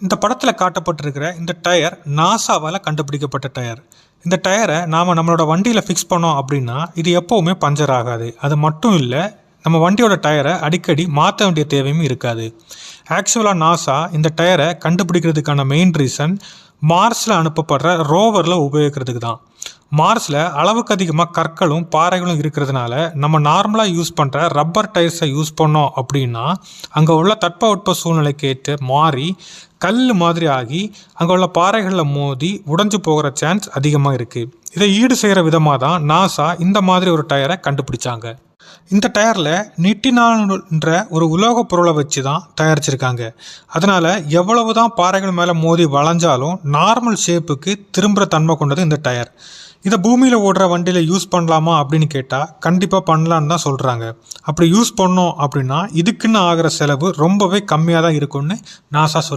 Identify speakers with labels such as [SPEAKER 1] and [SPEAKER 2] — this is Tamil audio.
[SPEAKER 1] இந்த படத்தில் காட்டப்பட்டிருக்கிற இந்த டயர் நாசாவால் கண்டுபிடிக்கப்பட்ட டயர். இந்த டயரை நாம் நம்மளோட வண்டியில் ஃபிக்ஸ் பண்ணோம் அப்படின்னா இது எப்போவுமே பஞ்சர் ஆகாது. அது மட்டும் இல்லை, நம்ம வண்டியோட டயரை அடிக்கடி மாற்ற வேண்டிய தேவையும் இருக்காது. ஆக்சுவலாக நாசா இந்த டயரை கண்டுபிடிக்கிறதுக்கான மெயின் ரீசன் மார்ஸில் அனுப்பப்படுற ரோவரில் உபயோகிக்கிறதுக்கு தான். மார்ஸில் அளவுக்கு அதிகமாக கற்களும் பாறைகளும் இருக்கிறதுனால நம்ம நார்மலாக யூஸ் பண்ணுற ரப்பர் டயர்ஸை யூஸ் பண்ணோம் அப்படின்னா அங்கே உள்ள தட்பவெட்ப சூழ்நிலைக்கு ஏற்ற மாறி கல் மாதிரி ஆகி அங்கே உள்ள பாறைகளில் மோதி உடைஞ்சு போகிற சான்ஸ் அதிகமாக இருக்குது. இதை ஈடு செய்கிற விதமாக தான் நாசா இந்த மாதிரி ஒரு டயரை கண்டுபிடிச்சாங்க. இந்த டயரில் நிட்டினால்ன்ற ஒரு உலோகப் பொருளை வச்சு தான் தயாரிச்சிருக்காங்க. அதனால் எவ்வளவு தான் பாறைகள் மேலே மோதி வளைஞ்சாலும் நார்மல் ஷேப்புக்கு திரும்புகிற தன்மை கொண்டது இந்த டயர். இதை பூமியில் ஓடுற வண்டியில் யூஸ் பண்ணலாமா அப்படின்னு கேட்டால் கண்டிப்பாக பண்ணலான்னு தான் சொல்கிறாங்க. அப்படி யூஸ் பண்ணோம் அப்படின்னா இதுக்குன்னு ஆகிற செலவு ரொம்பவே கம்மியாக தான் இருக்கும்னு நாசா சொல்லுது.